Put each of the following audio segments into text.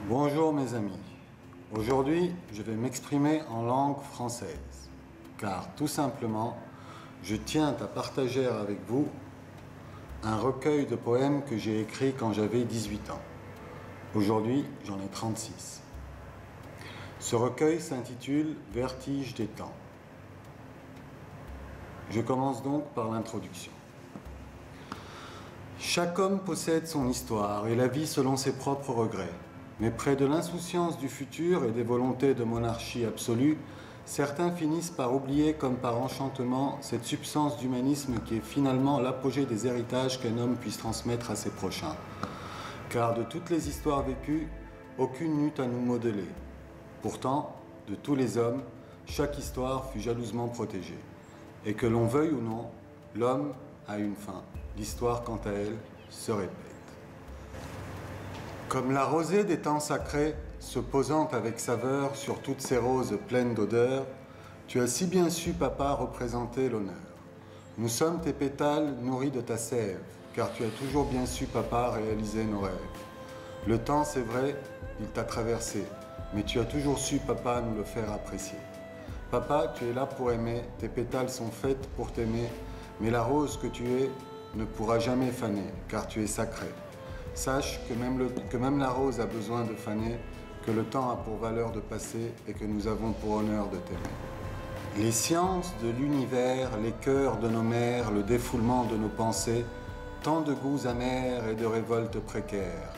Bonjour mes amis, aujourd'hui je vais m'exprimer en langue française, car tout simplement je tiens à partager avec vous un recueil de poèmes que j'ai écrit quand j'avais 18 ans. Aujourd'hui j'en ai 36. Ce recueil s'intitule « Vertige des temps ». Je commence donc par l'introduction. Chaque homme possède son histoire et la vit selon ses propres regrets. Mais près de l'insouciance du futur et des volontés de monarchie absolue, certains finissent par oublier comme par enchantement cette substance d'humanisme qui est finalement l'apogée des héritages qu'un homme puisse transmettre à ses prochains. Car de toutes les histoires vécues, aucune n'eut à nous modeler. Pourtant, de tous les hommes, chaque histoire fut jalousement protégée. Et que l'on veuille ou non, l'homme a une fin. L'histoire, quant à elle, se répète. Comme la rosée des temps sacrés, se posant avec saveur sur toutes ces roses pleines d'odeur, tu as si bien su, papa, représenter l'honneur. Nous sommes tes pétales nourris de ta sève, car tu as toujours bien su, papa, réaliser nos rêves. Le temps, c'est vrai, il t'a traversé, mais tu as toujours su, papa, nous le faire apprécier. Papa, tu es là pour aimer, tes pétales sont faites pour t'aimer, mais la rose que tu es ne pourra jamais faner, car tu es sacré. Sache que même la rose a besoin de faner, que le temps a pour valeur de passer et que nous avons pour honneur de t'aimer. Les sciences de l'univers, les cœurs de nos mères, le défoulement de nos pensées, tant de goûts amers et de révoltes précaires.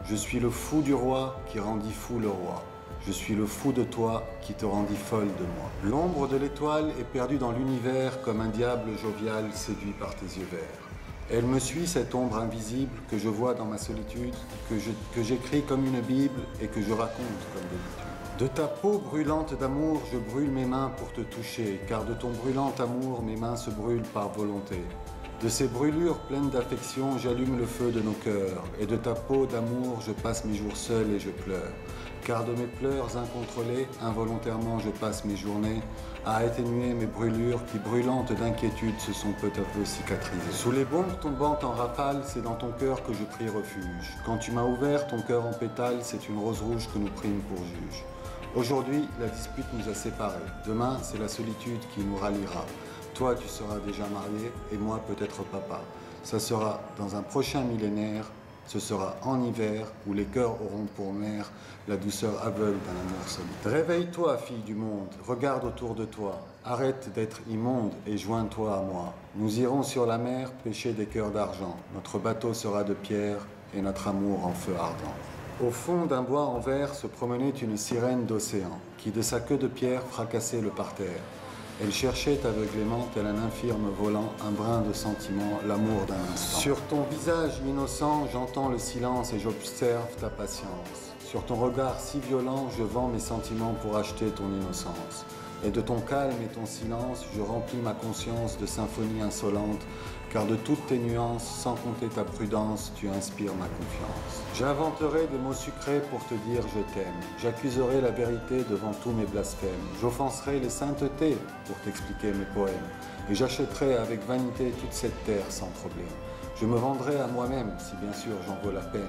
Je suis le fou du roi qui rendit fou le roi. Je suis le fou de toi qui te rendit folle de moi. L'ombre de l'étoile est perdue dans l'univers comme un diable jovial séduit par tes yeux verts. Elle me suit, cette ombre invisible que je vois dans ma solitude, que j'écris comme une Bible et que je raconte comme d'habitude. De ta peau brûlante d'amour, je brûle mes mains pour te toucher, car de ton brûlant amour, mes mains se brûlent par volonté. De ces brûlures pleines d'affection, j'allume le feu de nos cœurs, et de ta peau d'amour, je passe mes jours seul et je pleure. Car de mes pleurs incontrôlés, involontairement je passe mes journées à atténuer mes brûlures qui, brûlantes d'inquiétude, se sont peu à peu cicatrisées. Sous les bombes tombantes en rafale, c'est dans ton cœur que je prie refuge. Quand tu m'as ouvert ton cœur en pétales, c'est une rose rouge que nous prîmes pour juge. Aujourd'hui, la dispute nous a séparés. Demain, c'est la solitude qui nous ralliera. Toi, tu seras déjà marié et moi peut-être papa. Ça sera dans un prochain millénaire. Ce sera en hiver où les cœurs auront pour mère la douceur aveugle d'un amour solitaire. Réveille-toi, fille du monde, regarde autour de toi. Arrête d'être immonde et joins-toi à moi. Nous irons sur la mer pêcher des cœurs d'argent. Notre bateau sera de pierre et notre amour en feu ardent. Au fond d'un bois en verre se promenait une sirène d'océan qui de sa queue de pierre fracassait le parterre. Elle cherchait aveuglément, tel un infirme volant, un brin de sentiment, l'amour d'un instant. Sur ton visage innocent, j'entends le silence et j'observe ta patience. Sur ton regard si violent, je vends mes sentiments pour acheter ton innocence. Et de ton calme et ton silence, je remplis ma conscience de symphonies insolentes, car de toutes tes nuances, sans compter ta prudence, tu inspires ma confiance. J'inventerai des mots sucrés pour te dire je t'aime. J'accuserai la vérité devant tous mes blasphèmes. J'offenserai les saintetés pour t'expliquer mes poèmes. Et j'achèterai avec vanité toute cette terre sans problème. Je me vendrai à moi-même, si bien sûr j'en vaux la peine.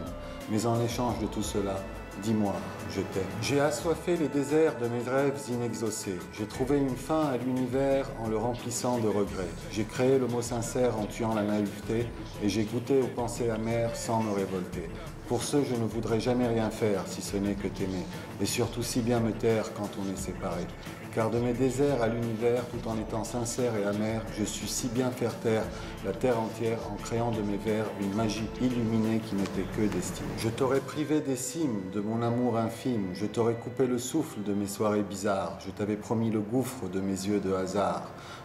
Mais en échange de tout cela, dis-moi, je t'aime. J'ai assoiffé les déserts de mes rêves inexaucés. J'ai trouvé une fin à l'univers en le remplissant de regrets. J'ai créé le mot sincère en tuant la naïveté et j'ai goûté aux pensées amères sans me révolter. Pour ce, je ne voudrais jamais rien faire si ce n'est que t'aimer et surtout si bien me taire quand on est séparés. Car de mes déserts à l'univers, tout en étant sincère et amer, je suis si bien faire taire la terre entière en créant de mes vers une magie illuminée qui n'était que destinée. Je t'aurais privé des cimes de mon amour infime, je t'aurais coupé le souffle de mes soirées bizarres, je t'avais promis le gouffre de mes yeux de hasard.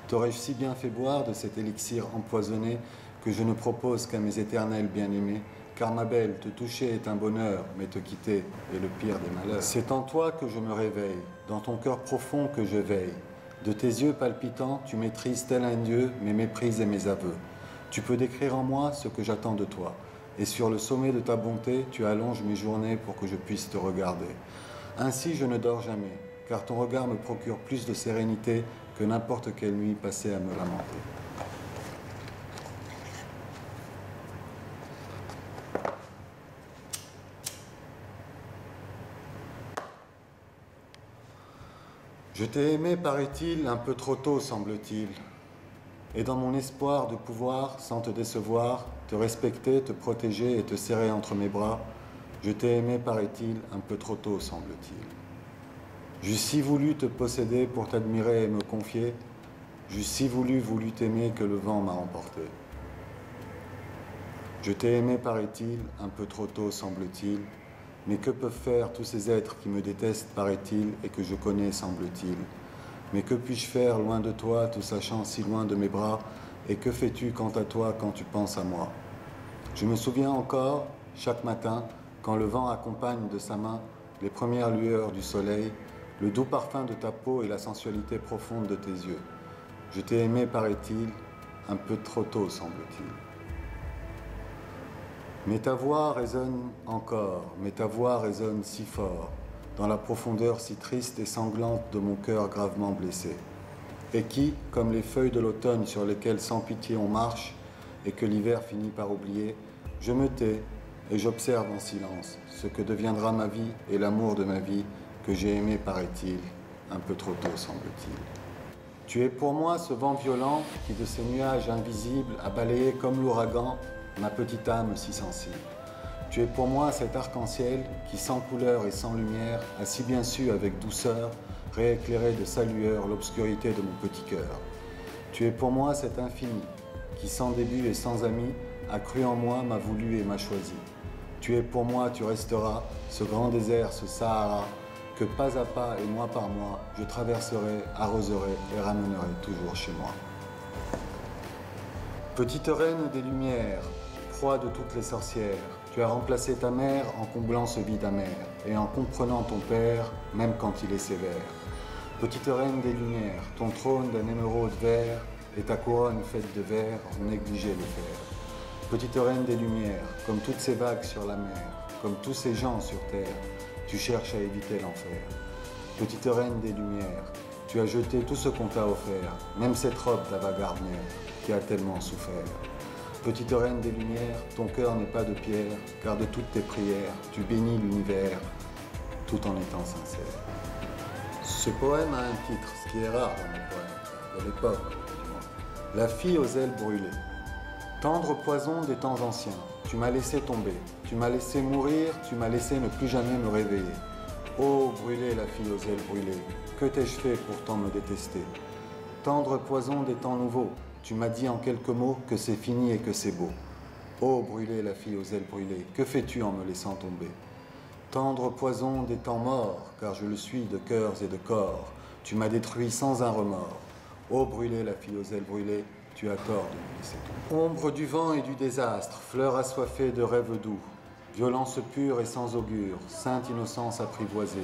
T'aurais-je si bien fait boire de cet élixir empoisonné que je ne propose qu'à mes éternels bien-aimés. Car ma belle, te toucher est un bonheur, mais te quitter est le pire des malheurs. C'est en toi que je me réveille, dans ton cœur profond que je veille. De tes yeux palpitants, tu maîtrises tel un dieu mes méprises et mes aveux. Tu peux décrire en moi ce que j'attends de toi. Et sur le sommet de ta bonté, tu allonges mes journées pour que je puisse te regarder. Ainsi je ne dors jamais, car ton regard me procure plus de sérénité que n'importe quelle nuit passée à me lamenter. Je t'ai aimé, paraît-il, un peu trop tôt, semble-t-il. Et dans mon espoir de pouvoir, sans te décevoir, te respecter, te protéger et te serrer entre mes bras, je t'ai aimé, paraît-il, un peu trop tôt, semble-t-il. J'eusse si voulu te posséder pour t'admirer et me confier, j'eusse si voulu t'aimer que le vent m'a emporté. Je t'ai aimé, paraît-il, un peu trop tôt, semble-t-il, mais que peuvent faire tous ces êtres qui me détestent, paraît-il, et que je connais, semble-t-il? Mais que puis-je faire loin de toi, te sachant si loin de mes bras, et que fais-tu quant à toi quand tu penses à moi? Je me souviens encore, chaque matin, quand le vent accompagne de sa main les premières lueurs du soleil, le doux parfum de ta peau et la sensualité profonde de tes yeux. Je t'ai aimé, paraît-il, un peu trop tôt, semble-t-il. Mais ta voix résonne encore, mais ta voix résonne si fort, dans la profondeur si triste et sanglante de mon cœur gravement blessé, et qui, comme les feuilles de l'automne sur lesquelles sans pitié on marche, et que l'hiver finit par oublier, je me tais et j'observe en silence ce que deviendra ma vie et l'amour de ma vie que j'ai aimé, paraît-il, un peu trop tôt, semble-t-il. Tu es pour moi ce vent violent qui, de ces nuages invisibles, a balayé comme l'ouragan ma petite âme si sensible. Tu es pour moi cet arc-en-ciel qui, sans couleur et sans lumière, a si bien su, avec douceur, rééclairer de sa lueur l'obscurité de mon petit cœur. Tu es pour moi cet infini qui, sans début et sans ami, a cru en moi, m'a voulu et m'a choisi. Tu es pour moi, tu resteras, ce grand désert, ce Sahara, que pas à pas et mois par mois, je traverserai, arroserai et ramènerai toujours chez moi. Petite reine des lumières, proie de toutes les sorcières, tu as remplacé ta mère en comblant ce vide amer et en comprenant ton père, même quand il est sévère. Petite reine des lumières, ton trône d'un émeraude vert et ta couronne faite de verre ont négligé le fer. Petite reine des lumières, comme toutes ces vagues sur la mer, comme tous ces gens sur terre, tu cherches à éviter l'enfer. Petite reine des lumières, tu as jeté tout ce qu'on t'a offert, même cette robe d'avant-garde-mère qui a tellement souffert. Petite reine des lumières, ton cœur n'est pas de pierre, car de toutes tes prières, tu bénis l'univers, tout en étant sincère. Ce poème a un titre, ce qui est rare dans les poèmes, de l'époque, du moins. La fille aux ailes brûlées. Tendre poison des temps anciens, tu m'as laissé tomber, tu m'as laissé mourir, tu m'as laissé ne plus jamais me réveiller. Oh, brûlée, la fille aux ailes brûlées, que t'ai-je fait pour tant me détester? Tendre poison des temps nouveaux, tu m'as dit en quelques mots que c'est fini et que c'est beau. Oh, brûlée, la fille aux ailes brûlées, que fais-tu en me laissant tomber? Tendre poison des temps morts, car je le suis de cœurs et de corps, tu m'as détruit sans un remords. Oh, brûlée, la fille aux ailes brûlées, tu as tort de me laisser tomber. Ombre du vent et du désastre, fleur assoiffée de rêves doux, violence pure et sans augure, sainte innocence apprivoisée.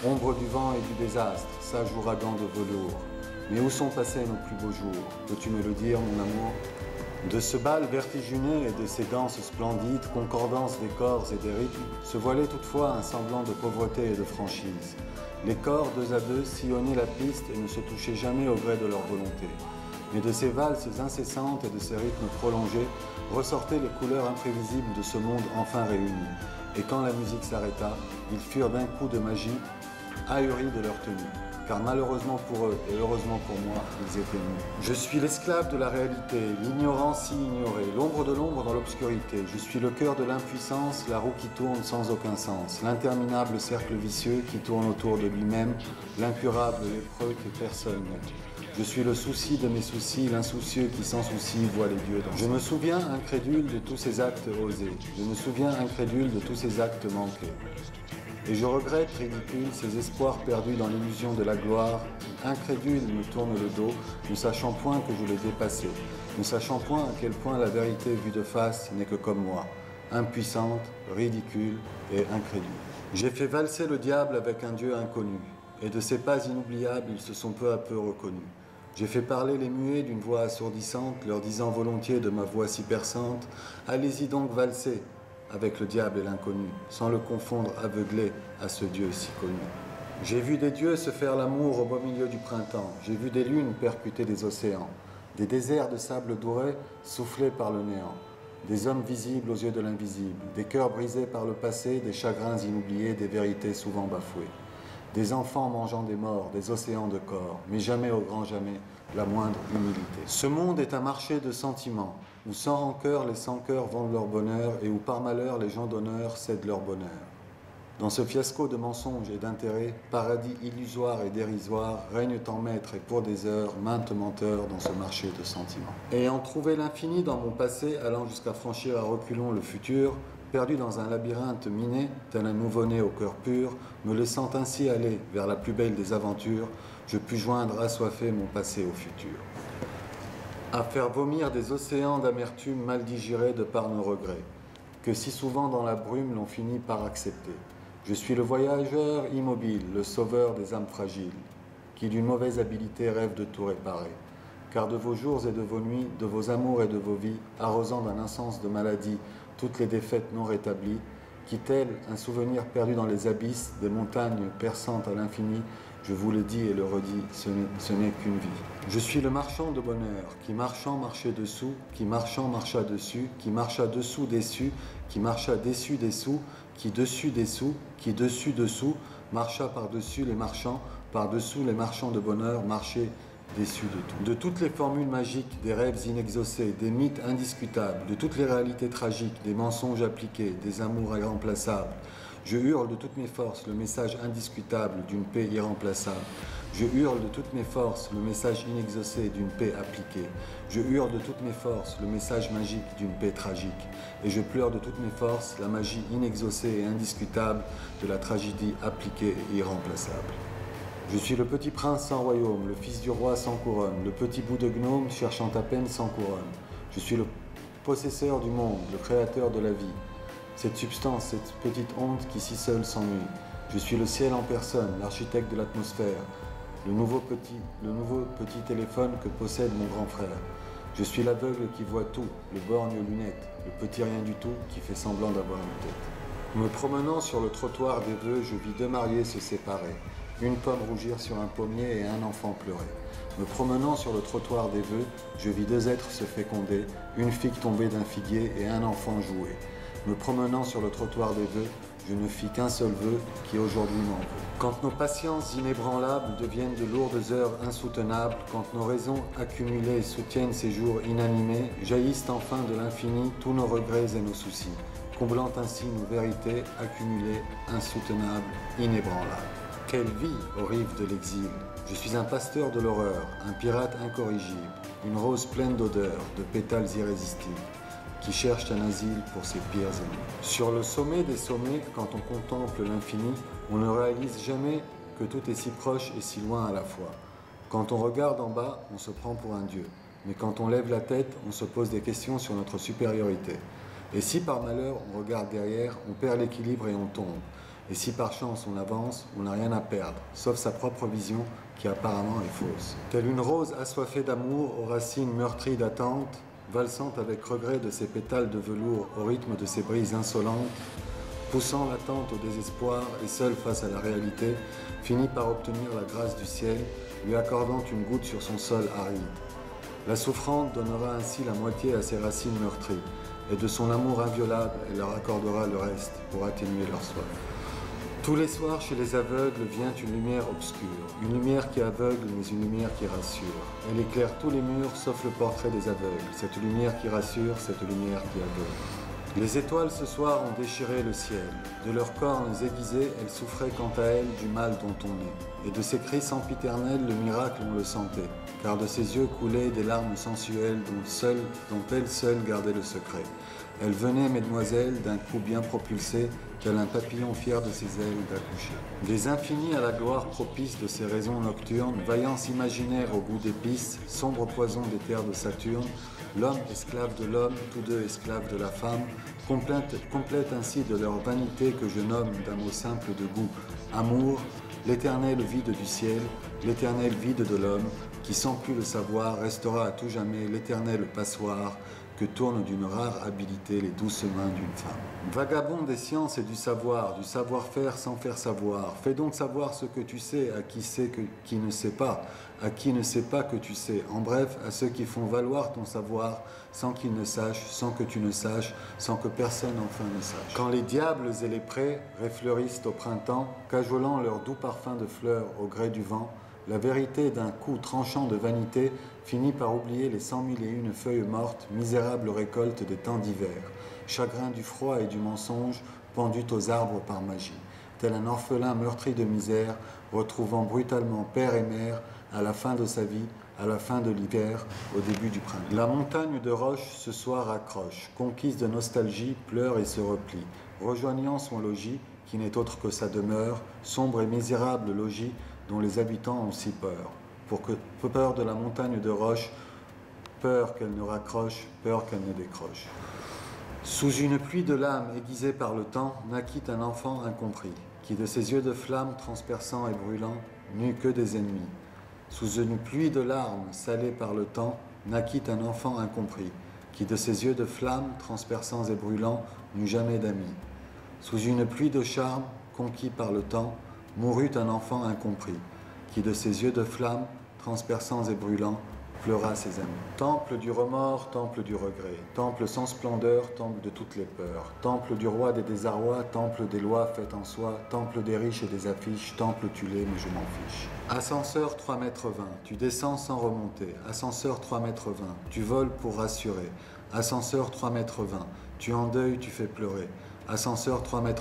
Ombre du vent et du désastre, sage ouragan de velours. Mais où sont passés nos plus beaux jours? Peux-tu me le dire, mon amour? De ce bal vertigineux et de ces danses splendides, concordance des corps et des rythmes, se voilait toutefois un semblant de pauvreté et de franchise. Les corps, deux à deux, sillonnaient la piste et ne se touchaient jamais au gré de leur volonté. Mais de ces valses incessantes et de ces rythmes prolongés ressortaient les couleurs imprévisibles de ce monde enfin réuni. Et quand la musique s'arrêta, ils furent d'un coup de magie ahuris de leur tenue. Car malheureusement pour eux et heureusement pour moi, ils étaient nus. Je suis l'esclave de la réalité, l'ignorant si ignoré, l'ombre de l'ombre dans l'obscurité. Je suis le cœur de l'impuissance, la roue qui tourne sans aucun sens, l'interminable cercle vicieux qui tourne autour de lui-même, l'incurable lépreux que personne n'aime. Je suis le souci de mes soucis, l'insoucieux qui sans souci voit les dieux danser. Je me souviens incrédule de tous ces actes osés, je me souviens incrédule de tous ces actes manqués. Et je regrette, ridicule, ces espoirs perdus dans l'illusion de la gloire, qui, incrédule, me tourne le dos, ne sachant point que je l'ai dépassé, ne sachant point à quel point la vérité vue de face n'est que comme moi, impuissante, ridicule et incrédule. J'ai fait valser le diable avec un Dieu inconnu, et de ses pas inoubliables, ils se sont peu à peu reconnus. J'ai fait parler les muets d'une voix assourdissante, leur disant volontiers de ma voix si perçante, « Allez-y donc valser !» avec le diable et l'inconnu, sans le confondre aveuglé à ce Dieu si connu. J'ai vu des dieux se faire l'amour au beau milieu du printemps, j'ai vu des lunes percuter des océans, des déserts de sable doré soufflés par le néant, des hommes visibles aux yeux de l'invisible, des cœurs brisés par le passé, des chagrins inoubliés, des vérités souvent bafouées. des enfants mangeant des morts, des océans de corps, mais jamais au grand jamais la moindre humilité. Ce monde est un marché de sentiments, où sans rancœur les sans-cœurs vendent leur bonheur et où par malheur les gens d'honneur cèdent leur bonheur. Dans ce fiasco de mensonges et d'intérêts, paradis illusoire et dérisoire, règne en maître et pour des heures, maintes menteurs dans ce marché de sentiments. Ayant trouvé l'infini dans mon passé, allant jusqu'à franchir à reculons le futur, perdu dans un labyrinthe miné, tel un nouveau-né au cœur pur, me laissant ainsi aller vers la plus belle des aventures, je pus joindre assoiffé mon passé au futur. À faire vomir des océans d'amertume mal digérés de par nos regrets, que si souvent dans la brume l'on finit par accepter. Je suis le voyageur immobile, le sauveur des âmes fragiles, qui d'une mauvaise habileté rêve de tout réparer. Car de vos jours et de vos nuits, de vos amours et de vos vies, arrosant d'un incens de maladie toutes les défaites non rétablies, qui tel un souvenir perdu dans les abysses des montagnes perçantes à l'infini, je vous le dis et le redis, ce n'est qu'une vie. Je suis le marchand de bonheur, qui marchant marchait dessous, qui marchant marcha dessus, qui marcha dessous déçu, qui marcha déçu dessous, qui dessus dessous, qui dessus dessous, marcha par-dessus les marchands, par-dessous les marchands de bonheur, marchait déçu de tout. De toutes les formules magiques, des rêves inexaucés, des mythes indiscutables, de toutes les réalités tragiques, des mensonges appliqués, des amours irremplaçables, je hurle de toutes mes forces le message indiscutable d'une paix irremplaçable. Je hurle de toutes mes forces le message inexaucé d'une paix appliquée. Je hurle de toutes mes forces le message magique d'une paix tragique. Et je pleure de toutes mes forces la magie inexaucée et indiscutable de la tragédie appliquée et irremplaçable. Je suis le petit prince sans royaume, le fils du roi sans couronne, le petit bout de gnome cherchant à peine sans couronne. Je suis le possesseur du monde, le créateur de la vie. Cette substance, cette petite honte qui si seule s'ennuie. Je suis le ciel en personne, l'architecte de l'atmosphère, le nouveau petit téléphone que possède mon grand frère. Je suis l'aveugle qui voit tout, le borgne aux lunettes, le petit rien du tout qui fait semblant d'avoir une tête. Me promenant sur le trottoir des vœux, je vis deux mariés se séparer, une pomme rougir sur un pommier et un enfant pleurer. Me promenant sur le trottoir des vœux, je vis deux êtres se féconder, une figue tomber d'un figuier et un enfant jouer. Me promenant sur le trottoir des vœux, je ne fis qu'un seul vœu qui aujourd'hui m'en veut. Quand nos patiences inébranlables deviennent de lourdes heures insoutenables, quand nos raisons accumulées soutiennent ces jours inanimés, jaillissent enfin de l'infini tous nos regrets et nos soucis, comblant ainsi nos vérités accumulées, insoutenables, inébranlables. Quelle vie aux rives de l'exil! Je suis un pasteur de l'horreur, un pirate incorrigible, une rose pleine d'odeurs, de pétales irrésistibles, qui cherche un asile pour ses pires ennemis. Sur le sommet des sommets, quand on contemple l'infini, on ne réalise jamais que tout est si proche et si loin à la fois. Quand on regarde en bas, on se prend pour un dieu. Mais quand on lève la tête, on se pose des questions sur notre supériorité. Et si par malheur on regarde derrière, on perd l'équilibre et on tombe. Et si par chance on avance, on n'a rien à perdre, sauf sa propre vision qui apparemment est fausse. Telle une rose assoiffée d'amour aux racines meurtries d'attente, valsant avec regret de ses pétales de velours au rythme de ses brises insolentes, poussant l'attente au désespoir et seule face à la réalité, finit par obtenir la grâce du ciel, lui accordant une goutte sur son sol aride. La souffrante donnera ainsi la moitié à ses racines meurtries, et de son amour inviolable, elle leur accordera le reste pour atténuer leur soif. Tous les soirs, chez les aveugles, vient une lumière obscure, une lumière qui aveugle, mais une lumière qui rassure. Elle éclaire tous les murs, sauf le portrait des aveugles, cette lumière qui rassure, cette lumière qui aveugle. Les étoiles ce soir ont déchiré le ciel. De leurs cornes aiguisées, elles souffraient quant à elles du mal dont on est. Et de ses cris sempiternels, le miracle on le sentait, car de ses yeux coulaient des larmes sensuelles dont elle seule gardait le secret. Elle venait, mesdemoiselles, d'un coup bien propulsé, tel un papillon fier de ses ailes d'accoucher. Des infinis à la gloire propice de ses raisons nocturnes, vaillance imaginaire au goût d'épices, sombre poison des terres de Saturne, l'homme esclave de l'homme, tous deux esclaves de la femme, complètent ainsi de leur vanité que je nomme d'un mot simple de goût, amour, l'éternel vide du ciel, l'éternel vide de l'homme, qui sans plus le savoir restera à tout jamais l'éternel passoire, que tournent d'une rare habileté les douces mains d'une femme. Vagabond des sciences et du savoir-faire sans faire savoir. Fais donc savoir ce que tu sais à qui sait qui ne sait pas, à qui ne sait pas que tu sais. En bref, à ceux qui font valoir ton savoir sans qu'ils ne sachent, sans que tu ne saches, sans que personne enfin ne sache. Quand les diables et les prés réfleurissent au printemps, cajolant leur doux parfum de fleurs au gré du vent, la vérité d'un coup tranchant de vanité finit par oublier les 100 001 feuilles mortes, misérables récoltes des temps d'hiver, chagrin du froid et du mensonge pendues aux arbres par magie, tel un orphelin meurtri de misère, retrouvant brutalement père et mère à la fin de sa vie, à la fin de l'hiver, au début du printemps. La montagne de roche ce soir accroche, conquise de nostalgie, pleure et se replie, rejoignant son logis, qui n'est autre que sa demeure, sombre et misérable logis dont les habitants ont si peur. Peur de la montagne de roche, peur qu'elle ne raccroche, peur qu'elle ne décroche. Sous une pluie de lames aiguisée par le temps, naquit un enfant incompris, qui de ses yeux de flamme transperçants et brûlants n'eut que des ennemis. Sous une pluie de larmes salées par le temps, naquit un enfant incompris, qui de ses yeux de flamme transperçants et brûlants n'eut jamais d'amis. Sous une pluie de charmes, conquis par le temps, mourut un enfant incompris, qui de ses yeux de flamme, transperçants et brûlants, pleura ses amis. Temple du remords, temple du regret, temple sans splendeur, temple de toutes les peurs, temple du roi des désarrois, temple des lois faites en soi, temple des riches et des affiches, temple tu l'es, mais je m'en fiche. Ascenseur 3,20 m, tu descends sans remonter, ascenseur 3,20 m, tu voles pour rassurer, ascenseur 3,20 m, tu endeuilles, tu fais pleurer, ascenseur 3,20 m,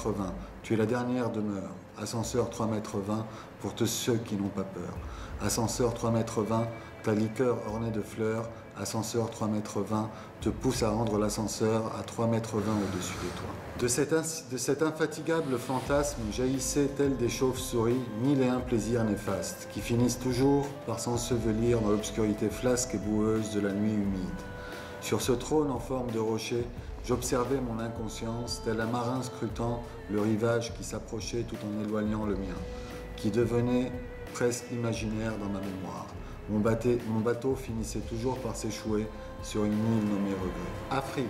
tu es la dernière demeure, ascenseur 3,20 m, pour tous ceux qui n'ont pas peur, ascenseur 3,20 m, ta liqueur ornée de fleurs, ascenseur 3,20 m, te pousse à rendre l'ascenseur à 3,20 m au-dessus de toi. De cet infatigable fantasme jaillissaient, tels des chauves-souris, 1001 plaisirs néfastes, qui finissent toujours par s'ensevelir dans l'obscurité flasque et boueuse de la nuit humide. Sur ce trône en forme de rocher, j'observais mon inconscience, tel un marin scrutant le rivage qui s'approchait tout en éloignant le mien, qui devenait presque imaginaire dans ma mémoire. Mon bateau finissait toujours par s'échouer sur une île nommée Regret. Afrique,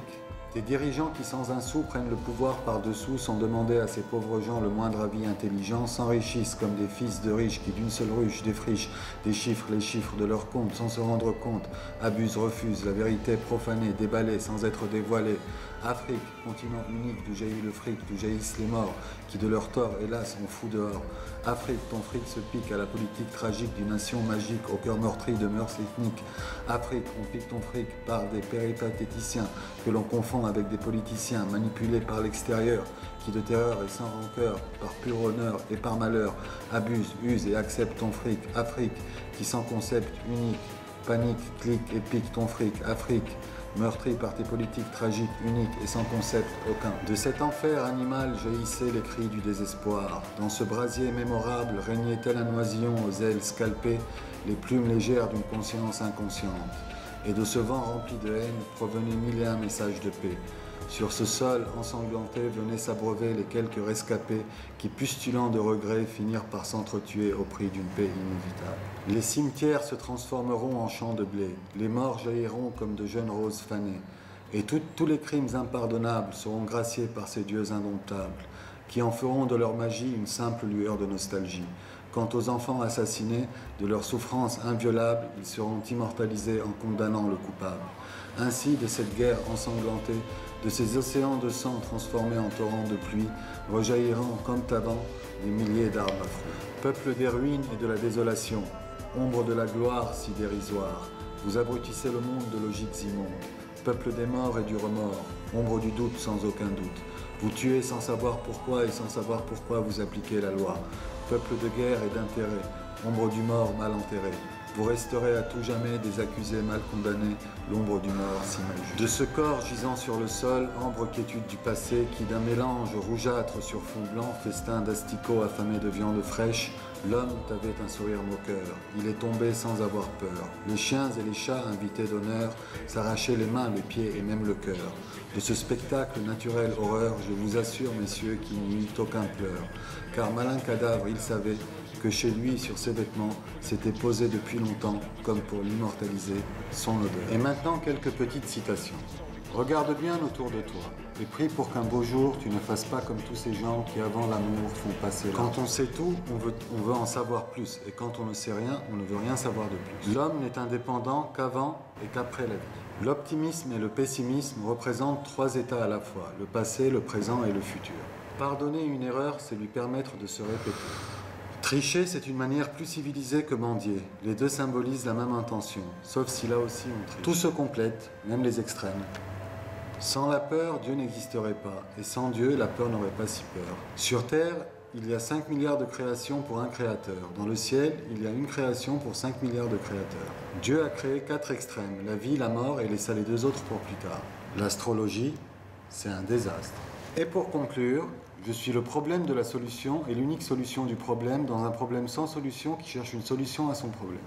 des dirigeants qui sans un sou prennent le pouvoir par-dessous sans demander à ces pauvres gens le moindre avis intelligent, s'enrichissent comme des fils de riches qui d'une seule ruche défrichent les chiffres de leur compte sans se rendre compte, abusent, refusent, la vérité profanée, déballée sans être dévoilée. Afrique, continent unique d'où jaillit le fric, d'où jaillissent les morts, qui de leur tort, hélas, ont fou dehors. Afrique, ton fric se pique à la politique tragique d'une nation magique au cœur meurtri de mœurs ethniques. Afrique, on pique ton fric par des péripatéticiens que l'on confond avec des politiciens manipulés par l'extérieur, qui de terreur et sans rancœur, par pur honneur et par malheur, abusent, usent et acceptent ton fric. Afrique, qui sans concept unique, panique, clique et pique ton fric. Afrique, meurtri par tes politiques tragiques, uniques et sans concept aucun. De cet enfer animal jaillissaient les cris du désespoir. Dans ce brasier mémorable régnait tel un oisillon aux ailes scalpées, les plumes légères d'une conscience inconsciente. Et de ce vent rempli de haine provenaient 1001 messages de paix. Sur ce sol ensanglanté venaient s'abreuver les quelques rescapés qui, pustulant de regrets, finirent par s'entretuer au prix d'une paix inévitable. Les cimetières se transformeront en champs de blé, les morts jailliront comme de jeunes roses fanées, et tous les crimes impardonnables seront graciés par ces dieux indomptables, qui en feront de leur magie une simple lueur de nostalgie. Quant aux enfants assassinés, de leur souffrance inviolable, ils seront immortalisés en condamnant le coupable. Ainsi, de cette guerre ensanglantée, de ces océans de sang transformés en torrents de pluie, rejailliront comme avant des milliers d'arbres affreux. Peuple des ruines et de la désolation, ombre de la gloire si dérisoire, vous abrutissez le monde de logiques immondes. Peuple des morts et du remords, ombre du doute sans aucun doute. Vous tuez sans savoir pourquoi et sans savoir pourquoi vous appliquez la loi. Peuple de guerre et d'intérêt, ombre du mort mal enterré. Vous resterez à tout jamais des accusés mal condamnés, l'ombre du mort si mal jugé. De ce corps gisant sur le sol, ambre quiétude du passé, qui d'un mélange rougeâtre sur fond blanc, festin d'asticots affamés de viande fraîche, l'homme avait un sourire moqueur. Il est tombé sans avoir peur. Les chiens et les chats invités d'honneur s'arrachaient les mains, les pieds et même le cœur. De ce spectacle naturel horreur, je vous assure, messieurs, qu'il n'y eut aucun pleur. Car malin cadavre, il savait que chez lui, sur ses vêtements, s'était posé depuis longtemps, comme pour l'immortaliser, son odeur. Et maintenant, quelques petites citations. Regarde bien autour de toi et prie pour qu'un beau jour tu ne fasses pas comme tous ces gens qui avant l'amour font passer l'âme. Quand on sait tout, on veut en savoir plus, et quand on ne sait rien, on ne veut rien savoir de plus. L'homme n'est indépendant qu'avant et qu'après la vie. L'optimisme et le pessimisme représentent 3 états à la fois, le passé, le présent et le futur. Pardonner une erreur, c'est lui permettre de se répéter. Tricher, c'est une manière plus civilisée que mendier. Les deux symbolisent la même intention, sauf si là aussi on triche. Tout se complète, même les extrêmes. Sans la peur, Dieu n'existerait pas, et sans Dieu, la peur n'aurait pas si peur. Sur Terre, il y a 5 milliards de créations pour un créateur. Dans le ciel, il y a une création pour 5 milliards de créateurs. Dieu a créé 4 extrêmes, la vie, la mort, et laissa les 2 autres pour plus tard. L'astrologie, c'est un désastre. Et pour conclure, je suis le problème de la solution et l'unique solution du problème dans un problème sans solution qui cherche une solution à son problème.